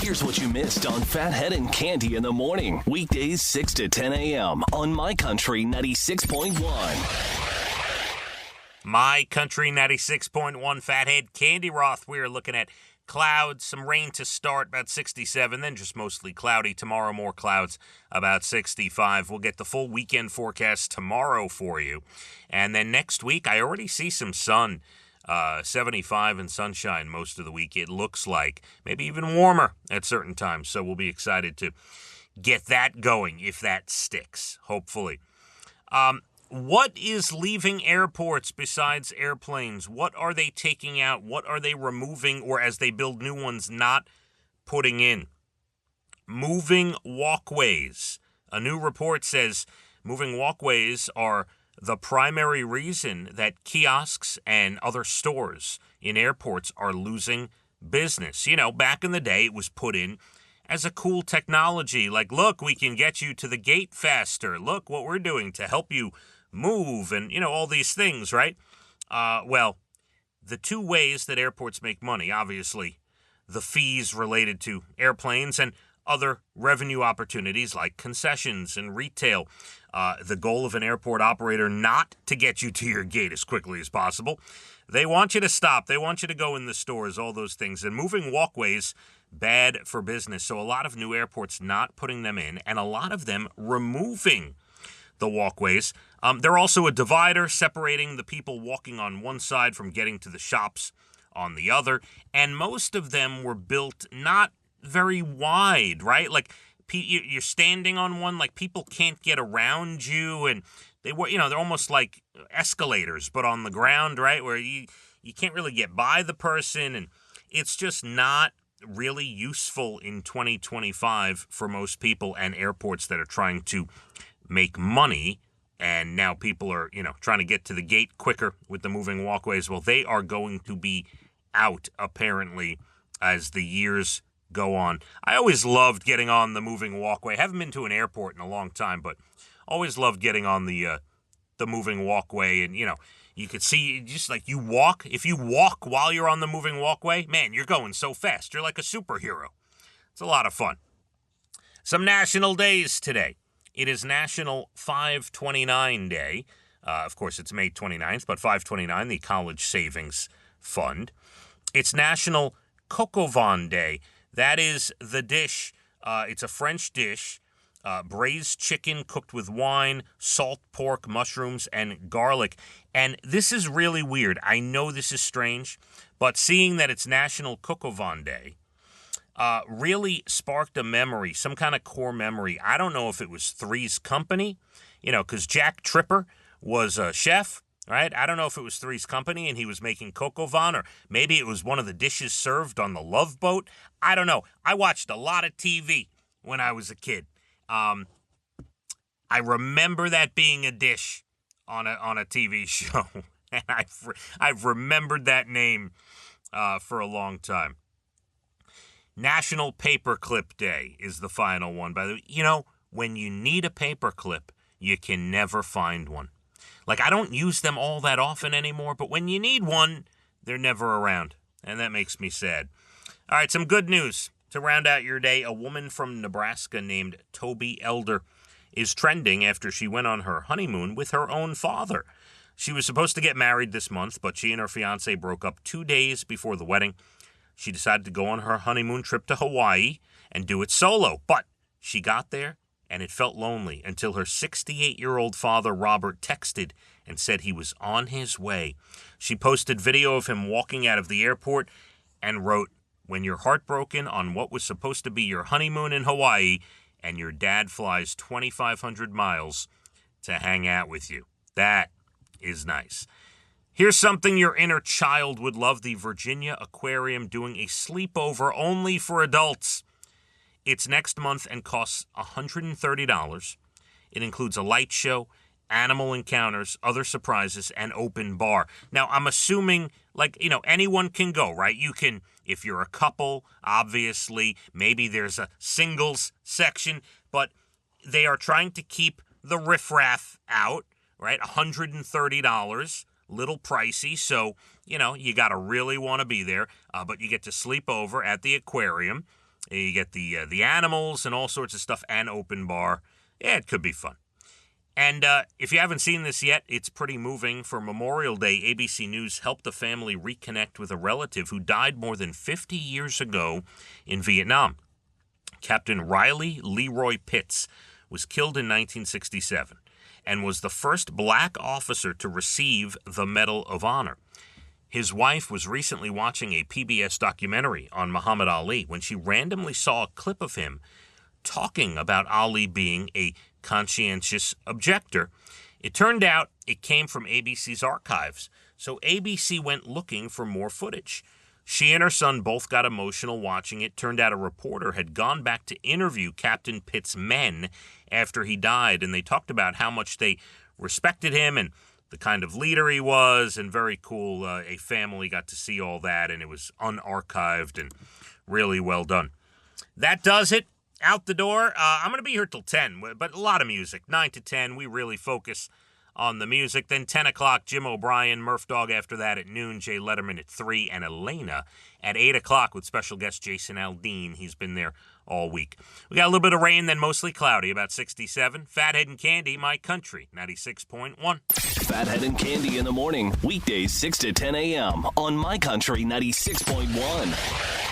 Here's what you missed on Phathead and Cande in the morning. Weekdays 6 to 10 a.m. on My Country 96.1. My Country 96.1 Phathead, Cande Roth. We are looking at clouds, some rain to start, about 67, then just mostly cloudy. Tomorrow, more clouds, about 65. We'll get the full weekend forecast tomorrow for you. And then next week, I already see some sun. 75 and sunshine most of the week, it looks like. Maybe even warmer at certain times. So we'll be excited to get that going if that sticks, hopefully. What is leaving airports besides airplanes? What are they taking out? What are they removing, or as they build new ones, not putting in? Moving walkways. A new report says moving walkways are the primary reason that kiosks and other stores in airports are losing business. You know, back in the day, it was put in as a cool technology. Like, look, we can get you to the gate faster. Look what we're doing to help you move and, you know, all these things, right? Well, the two ways that airports make money, obviously, the fees related to airplanes and other revenue opportunities like concessions and retail. The goal of an airport operator not to get you to your gate as quickly as possible. They want you to stop. They want you to go in the stores, all those things. And moving walkways, bad for business. So a lot of new airports not putting them in, and a lot of them removing the walkways. They're also a divider separating the people walking on one side from getting to the shops on the other. And most of them were built not very wide, right? Like you're standing on one, like people can't get around you, and they were, you know, they're almost like escalators, but on the ground, right? Where you can't really get by the person, and it's just not really useful in 2025 for most people and airports that are trying to make money. And now people are, you know, trying to get to the gate quicker with the moving walkways. Well, they are going to be out apparently as the years go on. I always loved getting on the moving walkway. Haven't been to an airport in a long time, but always loved getting on the moving walkway. And, you know, you could see just like you walk. If you walk while you're on the moving walkway, man, you're going so fast. You're like a superhero. It's a lot of fun. Some national days today. It is National 529 Day. Of course, it's May 29th, but 529, the College Savings Fund. It's National Coq au vin Day. That is the dish. It's a French dish, braised chicken cooked with wine, salt pork, mushrooms, and garlic. And this is really weird. I know this is strange, but seeing that it's National Coq au vin Day really sparked a memory, some kind of core memory. I don't know if it was Three's Company, you know, because Jack Tripper was a chef. Right? I don't know if it was Three's Company and he was making coq au vin, or maybe it was one of the dishes served on the Love Boat. I don't know. I watched a lot of TV when I was a kid. I remember that being a dish on a TV show, and I've remembered that name for a long time. National Paperclip Day is the final one. By the way, you know, when you need a paperclip, you can never find one. Like, I don't use them all that often anymore, but when you need one, they're never around, and that makes me sad. All right, some good news to round out your day. A woman from Nebraska named Toby Elder is trending after she went on her honeymoon with her own father. She was supposed to get married this month, but she and her fiancé broke up 2 days before the wedding. She decided to go on her honeymoon trip to Hawaii and do it solo, but she got there, and it felt lonely until her 68-year-old father, Robert, texted and said he was on his way. She posted video of him walking out of the airport and wrote, "When you're heartbroken on what was supposed to be your honeymoon in Hawaii and your dad flies 2,500 miles to hang out with you." That is nice. Here's something your inner child would love: the Virginia Aquarium doing a sleepover only for adults. It's next month and costs $130. It includes a light show, animal encounters, other surprises, and open bar. Now, I'm assuming, like, you know, anyone can go, right? You can, if you're a couple, obviously, maybe there's a singles section, but they are trying to keep the riffraff out, right? $130, little pricey, so, you know, you got to really want to be there, but you get to sleep over at the aquarium. You get the animals and all sorts of stuff, and open bar. Yeah, it could be fun. And if you haven't seen this yet, it's pretty moving. For Memorial Day, ABC News helped the family reconnect with a relative who died more than 50 years ago in Vietnam. Captain Riley Leroy Pitts was killed in 1967 and was the first black officer to receive the Medal of Honor. His wife was recently watching a PBS documentary on Muhammad Ali when she randomly saw a clip of him talking about Ali being a conscientious objector. It turned out it came from ABC's archives, so ABC went looking for more footage. She and her son both got emotional watching it. Turned out a reporter had gone back to interview Captain Pitt's men after he died, and they talked about how much they respected him and the kind of leader he was, and very cool. A family got to see all that, and it was unarchived and really well done. That does it. Out the door. I'm going to be here till 10, but a lot of music. 9 to 10, we really focus on the music. Then 10 o'clock, Jim O'Brien, Murph Dog after that at noon, Jay Letterman at 3, and Elena at 8 o'clock with special guest Jason Aldean. He's been there all week. We got a little bit of rain, then mostly cloudy, about 67. Phathead and Cande, My Country, 96.1. Phathead and Cande in the morning, weekdays 6 to 10 a.m. on My Country 96.1.